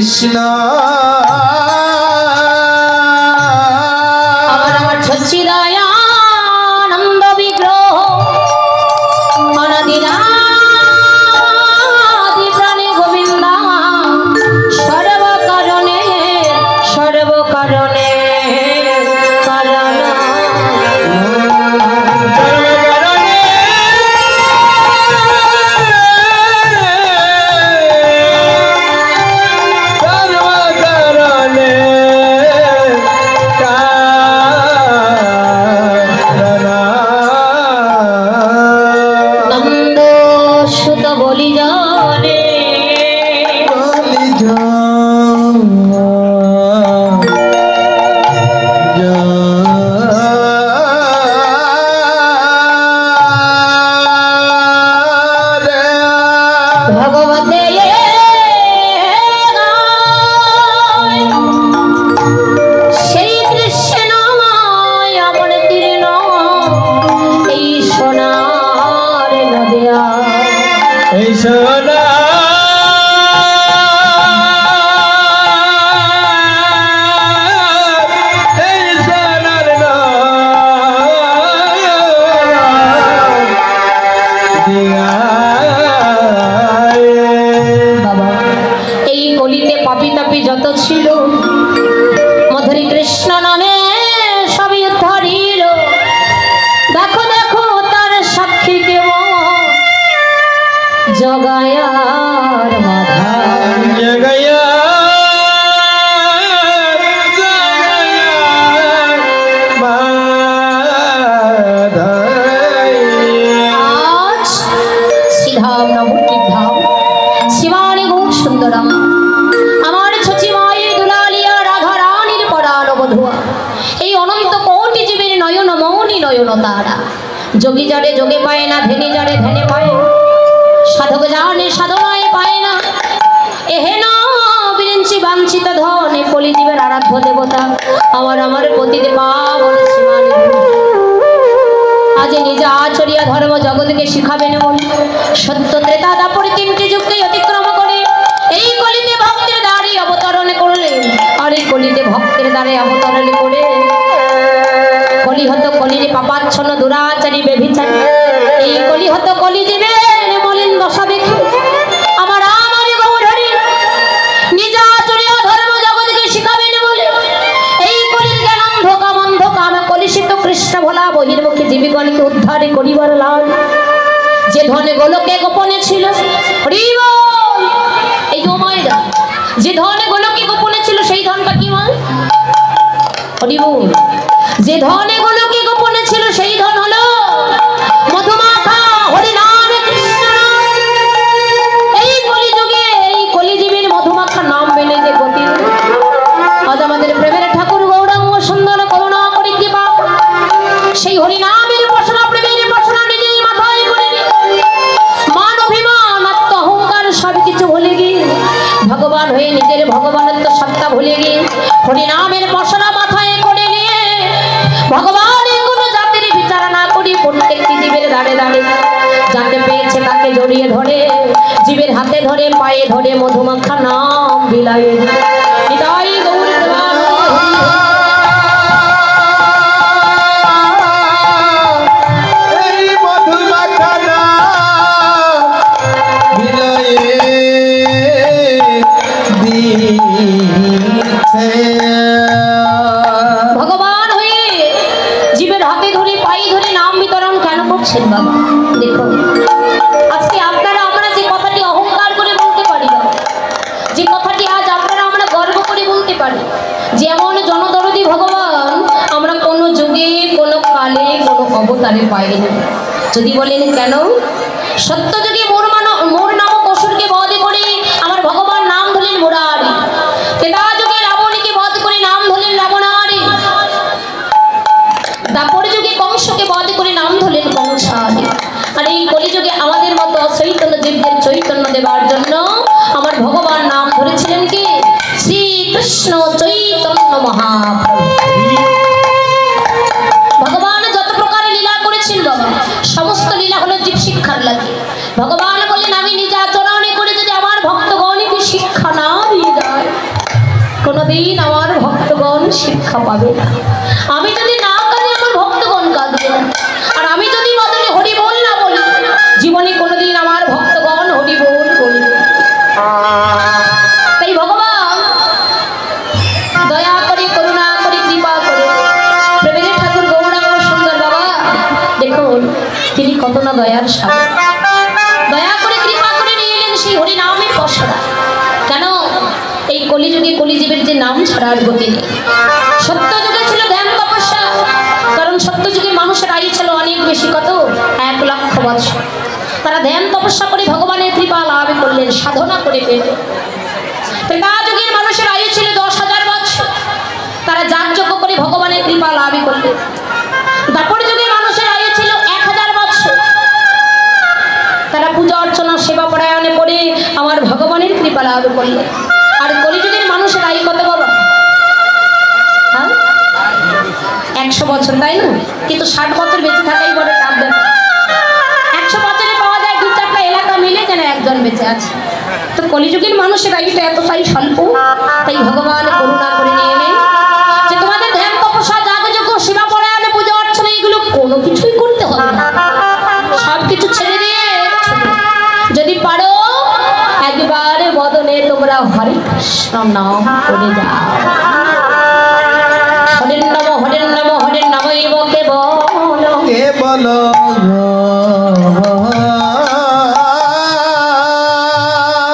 কৃষ্ণ আমার সচ্চিদানন্দ বিগ্রহ অনাদিরাদি প্রাণে গোবিন্দ সর্বকারণে সর্বকারণে কারণ জগায়ার মাধা আজ শ্রীধাম নবদ্বীপ ধাম শিবানী গৌর সুন্দরম আমার ছচিমায়ে দুলালিয়া রাধা রানীর পরাণ বধুয়া এই অনন্ত কোটি জীবের নয়ন মৌনি নয়ন তারা যোগী যারে যোগে পায় না ধ্যানী যারে ধ্যানে পায় সাধক জানে সাধনায় পায় না এহে না বিরিঞ্চি বাঞ্ছিত ধনে কলিজীবের আরাধ্য দেবতা আমার পতিতে পাবন শ্রীমানী আজ নিজে আচরিয়া ধর্ম জগৎকে শিখাবেন বলে সত্য ত্রেতা দাপর তিনটি যুগকে অতিক্রম করে এই কলিতে ভক্তের দ্বারে অবতরণ করলেন আর এই কলিতে ভক্তের দ্বারে অবতরণ করে কলিহত কলিরে পাপাচ্ছন্ন দুরাচারী বেভিচারী এই কলিহত কলিজীবে মলিন দশা দেখে আমার গৌরহরি নিজাচরীয় ধর্ম জগৎকে শিখাবেন বলে এই কলির জ্ঞান অন্ধ কাম কলুষিত কৃষ্ণ ভোলা বহির্মুখী জীবিগণকে উদ্ধারে করিবার লাল যে ধনে গোলকে গোপনে ছিল এই জমায়রা যে ধনে গোলকে গোপনে ছিল সেই ধনটা কি মা হরিবল যে ধনে গোলকে গোপনে ছিল সেই ধন হলো মধুমাখা হরিনাম কৃষ্ণ এই কলিযুগে এই কলিজীবের মধুমাখা নাম পেলে যে গতি আজ আমাদের প্রেমের ঠাকুর গৌরাঙ্গ সুন্দর করুণা করে কৃপা সেই হরিনামের বাসনা প্রেমের বাসনা নিজেই মাথায় করে মান অভিমান আত্ম অহংকার সব কিছু ভুলে গিয়ে ভগবান হয়ে নিজের ভগবানত্ব সত্তা ভুলে গিয়ে হরিনামের বাসনা মাথায় করে নিয়ে ভগবানের কোনো জাতির বিচার না করি প্রত্যেকটি জীবের দাঁড়ে দাঁড়ে যাকে পেয়েছে তাকে জড়িয়ে ধরে জীবের হাতে ধরে পায়ে ধরে মধুমাখা নাম বিলায় নিতাই গৌর ভগবান হয়ে জীবের হাতে ধরে পায়ে ধরে নাম বিতরণ কেন করছেন বাবা দেখো আজকে আপনারা আমরা যে কথাটি অহংকার করে বলতে পারি না যে কথাটি আজ আপনারা আমরা গর্ব করে বলতে পারি যেমন জনদরদী ভগবান আমরা কোনো যুগে কোনো কালে কোনো অবতারে পাইনি যদি বলেন কেন সত্য যুগে মোর নামক অসুরকে বধ করে আমার ভগবান নাম ধরলেন মুরারি ত্রেতা যুগে রাবণকে বধ করে নাম ধরলেন রাবণারি দাপর যুগে কংসকে বধ করে নাম ধরলেন কংসারি আর এই কলিযুগে আমাদের মতো চৈতন্য জীবদের চৈতন্য দেবার জন্য আমার ভগবান নাম ধরেছিলেন কি শ্রীকৃষ্ণ চৈতন্য মহাপ্রভু ভগবান যত প্রকার লীলা করেছেন বাবা সমস্ত লীলা হলো জীব শিক্ষার লাগে ভগবান বললেন আমি নিজ আচরণে করে যদি আমার ভক্তগণকে শিক্ষা না দিয়ে যায় শিক্ষা পাবে না। আমি যদি না কাঁদি আমার ভক্তগণ কাঁদবে না। আর আমি যদি বদলে হরি বল না বলি, জীবনে কোনোদিন আমার ভক্তগণ হরি বল বলবে। তাই ভগবান দয়া করে, করুণা করে, কৃপা করে প্রেমের ঠাকুর গৌরাঙ্গ সুন্দর বাবা দেখুন তিনি কত না দয়ার সাগর। দয়া করে কৃপা করে নিয়ে এলেন সেই হরি নামের পসরা। কেন এই কলিযুগে কলিজীবের যে নাম ছাড়ার গতি নেই। সত্য যুগে ছিল ধ্যান তপস্যা, কারণ সত্য যুগে মানুষের আয়ু ছিল অনেক বেশি, কত 1 লক্ষ বছর। তারা ধ্যান তপস্যা করে ভগবানের কৃপা লাভ করলেন, সাধনা করে পেলেন। ত্রেতা যুগের মানুষের আয়ু ছিল 10,000 বছর, তারা যাগযজ্ঞ করে ভগবানের কৃপা লাভ করলেন। দ্বাপর যুগে মানুষের আয়ু ছিল 1000 বছর, তারা পূজা অর্চনা সেবা পরায়ণে পড়ে আমার ভগবানের কৃপা লাভ করলেন। আর কলিযুগের মানুষের আয়ু কত বাবা? 100 বছর, তাই না? কিন্তু 60 বছর বেঁচে থাকাই বড় টাফ ব্যাপার। 100 বছরে পাওয়া যায় 2-4টা এলাকা মিলে যেন একজন বেঁচে আছে। তো কলিযুগের মানুষের আয়ুটা এতটাই স্বল্প, তাই ভগবান করুণা করে নিয়ে এলেন যে তোমাদের ধ্যান তপস্যা যাগযজ্ঞ সেবা পরায়ণে পূজা অর্চনা এগুলো কোনো কিছুই করতে হবে না। সব কিছু ছেড়ে দিয়ে যদি পারো একবার বদনে তোমরা হরে কৃষ্ণ নাম করে যাও। হরের নাম হরের নাম হরের নামৈব কেবল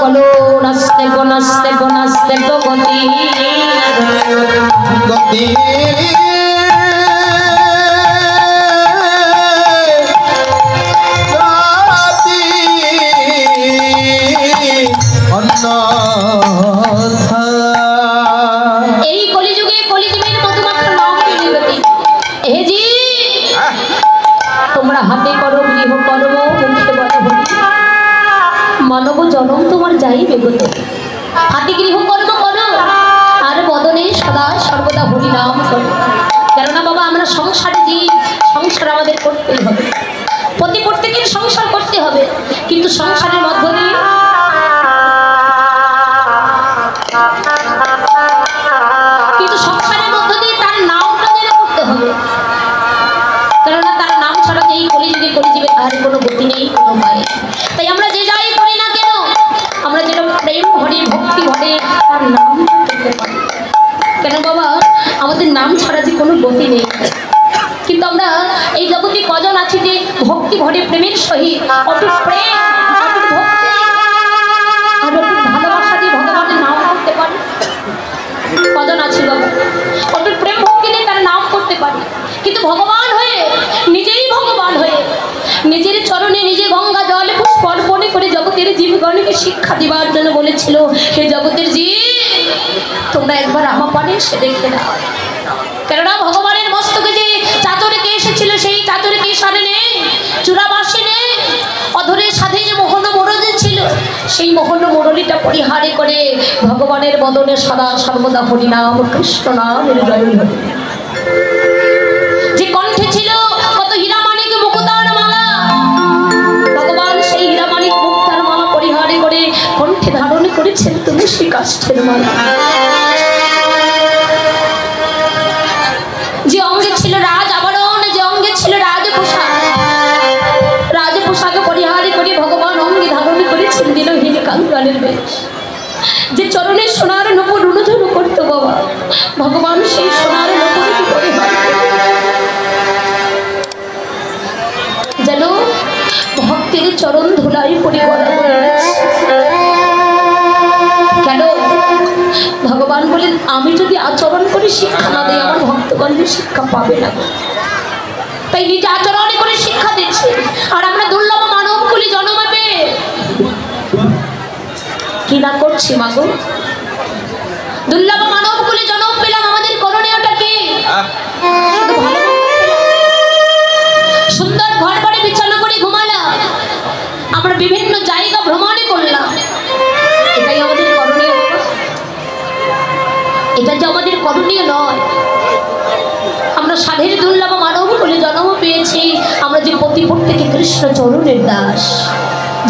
কলো নাস্তে গো নাস্তে গো নাস্তে গো গতি গতি এই কলিযুগে কলিজীবের মধুমাত্র নাম গতি। হে জি তোমরা হাতে করো গৃহকর্ম, মুখে বলো হরি, মানব জনম তোমার যাইবে গো। হাতে গৃহকর্ম করো আর বদনে সদা সর্বদা হরি নাম করো। কেননা বাবা আমরা সংসারে যে সংসার আমাদের করতেই হবে, প্রত্যেকের সংসার করতে হবে, কিন্তু সংসারের মধ্য দিয়ে তার নামটা যেন করতে হবে। কেননা তার নাম ছাড়া এই কলিযুগে কলিজীবে আর কোনো গতি নেই, কোনো পায়। তাই আমরা যে যাই করি না কেন, আমরা যেন প্রেম ভরে ভক্তি ভরে তার নাম করতে পারি। কেন বাবা আমাদের নাম ছাড়া যে কোনো গতি নেই। কিন্তু আমরা এই জগতে কজন আছি যে ভক্তি ভরে প্রেমের সহিত অটুট প্রেম, অটুট ভক্তি আর অটুট ভালোবাসা দিয়ে ভগবানের নাম করতে পারি? কজন আছি বাবা অটুট প্রেম ভক্তি দিয়ে তার নাম করতে পারি? কিন্তু ভগবান হয়ে, নিজেই ভগবান হয়ে নিজের চরণে নিজে গঙ্গা জল পুষ্প অর্পণে করে জগতের জীবগণকে শিক্ষা দেওয়ার জন্য বলেছিল, হে জগতের জীব তোমরা একবার আমার পানে সে দেখে নাও। কেননা ভগবানের মস্তকে যে চাদরকে এসেছিল সেই চাদরকে সারে নেই, চূড়াবাসে নেই, অধরের সাথে যে মোহন মোড়লি ছিল সেই মোহন মোড়লিটা পরিহারে করে ভগবানের বদনে সদা সর্বদা হরিনাম কৃষ্ণ নামের জয় হবে। যে কণ্ঠে ছিল কত হীরামাণিক মুক্তার মালা, ভগবান সেই হীরামাণিক মুক্তার মালা পরিহারে করে কণ্ঠে ধারণ করেছেন তুলসী কাষ্ঠের মালা। যে অঙ্গে ছিল রাজ আবরণ, যে অঙ্গে ছিল রাজপোশাক, রাজপোশাক পরিহারে করে ভগবান অঙ্গে ধারণ করেছেন দিনহীন কাঙ্গালের বেশ। যে চরণে সোনার নূপুর রুনুঝুনু করত বাবা, ভগবান সেই সোনার নূপুরকে পরিহার যেন ভক্তের চরণ ধুলাই পরিবর্তন। কেন ভগবান বলেন আমি যদি আচরণ করে শিক্ষা না দিই আমার ভক্তগণের শিক্ষা পাবে না। তাই নিজে আচরণে করে শিক্ষা দিচ্ছে। আর আমরা দুর্লভ মানবকুলি জন্মে পেয়ে কি না করছি মাগো? দুর্লভ মানবকুলি জন্ম পেলাম, আমাদের করণীয়টা কি? শুধু ভালো সুন্দর ঘর বাড়ি বিছানা করে ঘুমালাম, আমরা বিভিন্ন জায়গা ভ্রমণে করলাম, এটাই আমাদের করণীয়? এটা যে আমাদের করণীয় নয়। আমরা সাধের দুর্লভ মানব বলে জন্ম পেয়েছি, আমরা যে প্রত্যেকে কৃষ্ণ চরণের দাস,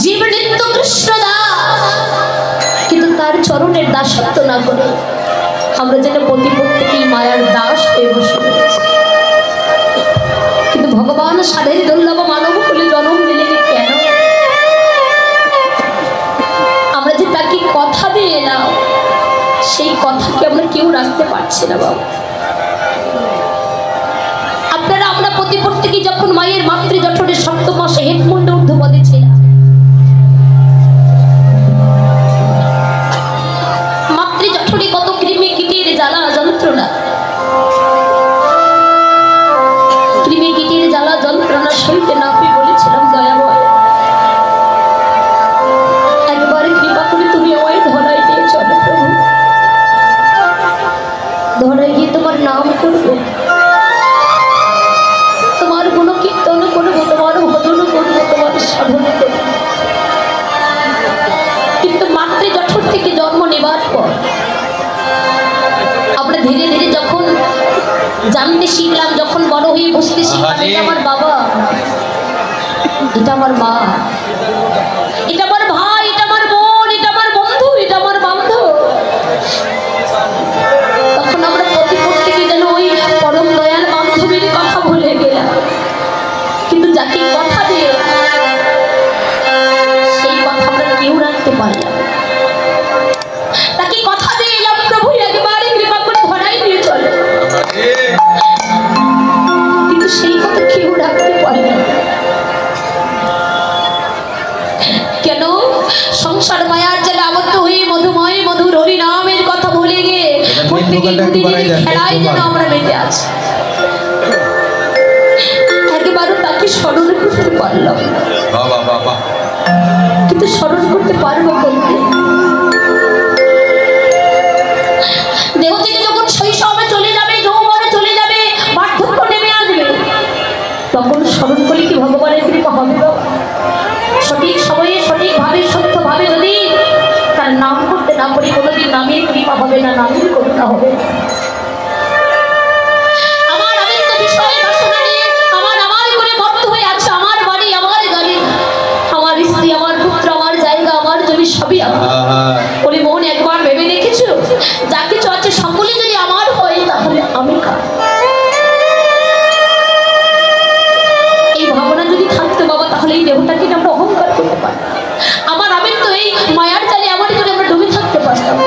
জীব নিত্য কৃষ্ণ দাস, কিন্তু তার চরণের দাসত্ব না করে আমরা যেন প্রত্যেকেই মায়ার দাস হয়ে বসে রয়েছি। কিন্তু ভগবান সাধের দুর্লভ মানব কুলে জন্ম দিলেন কেন? আমরা যে তাকে কথা দিয়ে এলাম, সেই কথাকে আমরা কেউ রাখতে পারছি না বাবা। আপনারা আমরা প্রত্যেকেই যখন মায়ের মাতৃ জঠরের সপ্তম মাসে হেডমুন্ড ঊর্ধ্বপদে ছিলাম, মাতৃ জঠরে কত কৃমি কীটের জ্বালা যন্ত্রণা, কৃমি কীটের জ্বালা যন্ত্রণা সইতে না পেয়ে বলেছিলাম দয়াময় একবার কৃপা করে তুমি আমায় ধরায় দিয়ে চলো প্রভু, ধরায় গিয়ে তোমার নাম করবো, তোমার গুণ কীর্তন করবো, তোমার ভজন করবো, তোমার সাধন করবো। কিন্তু মাতৃ জঠর থেকে জন্ম নেবার পর আমরা ধীরে ধীরে যখন জানতে শিখলাম, যখন বড় হয়ে বুঝতে শিখলাম, এটা আমার বাবা, এটা আমার মা, এটা আমার ভাই, এটা আমার বোন, এটা আমার বন্ধু, এটা আমার বান্ধব, তখন আমরা প্রত্যেকে যেন ওই পরম দয়াল বান্ধবীর কথা ভুলে গেলাম। কিন্তু যাকে কথা দিয়ে সেই কথা আমরা কেউ রাখতে পারলাম, তাকে কথা দিয়ে এলাম প্রভু একবারে কৃপা করে ধরাই নিয়ে চলে, কিন্তু সেই কথা কেউ রাখতে পারলাম। কেন? সংসার মায়ার জালে আবদ্ধ হয়ে মধুময় মধুর হরি নামের কথা ভুলে গিয়ে খেলায় যেন আমরা মেতে আছি, একেবারে তাকে স্মরণ করতে পারলাম, কিন্তু স্মরণ করতে পারবো বলতে দেহ থেকে যখন শৈশবে চলে যাবে, যৌবনে চলে যাবে, বার্ধক্য নেমে আসবে, তখন স্মরণ করলে কি ভগবানের কৃপা হবে? সঠিক সময়ে সঠিকভাবে সত্যভাবে যদি তার নাম করতে না পারি, কোনোদিন নামের কৃপা হবে না, নামের করুণা হবে। আমার আনন্দ বিষয়ে বাসনা নিয়ে আমার করে মত্ত হয়ে আছে, আমার বাড়ি, আমার গাড়ি, আমার স্ত্রী, আমার পুত্র, আমার জায়গা, আমার জমি সবই আমার। ওরে মন একবার ভেবে দেখেছো, যা কিছু আছে সকলে যদি আমার হয় তাহলে আমি কার? এই ভাবনা যদি থাকতো বাবা, তাহলে এই দেহটাকে আমরা অহংকার করতে পারি। আমার আমি তো এই মায়ার জালে আমার করে আমরা ডুবে থাকতে পারতাম।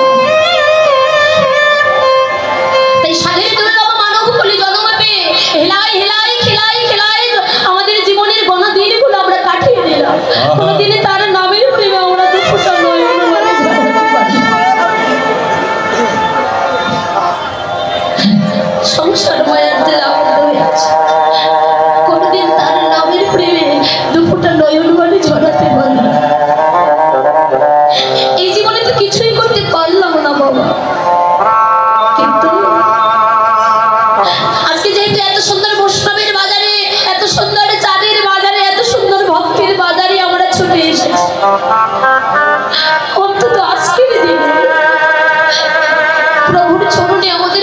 তাই সাধের দুর্লভ মানব কুলে জন্ম পেয়ে হেলাই হেলাই খেলাই খেলাই আমাদের জীবনের গণা দিনগুলো আমরা কাটিয়ে দিলাম। কোনোদিনে তার নামের প্রেমে আমরা দুঃখটা নয় অনুমানে জানাতে পারি। সংসার মায়ার জালে আবদ্ধ হয়ে আছে, কোনোদিন তার নামের প্রেমে দুঃখটা নয়ন মানে ঝরাতে পারি। এই জীবনে তো কিছুই করতে পারলাম না বাবা, কিন্তু আজকে যেহেতু এত সুন্দর বৈষ্ণবের বাজারে, এত সুন্দর চাঁদের বাজারে, এত সুন্দর ভক্তির বাজারে আমরা ছুটে এসেছি, অন্তত আজকের দিনে প্রভুর চরণে আমাদের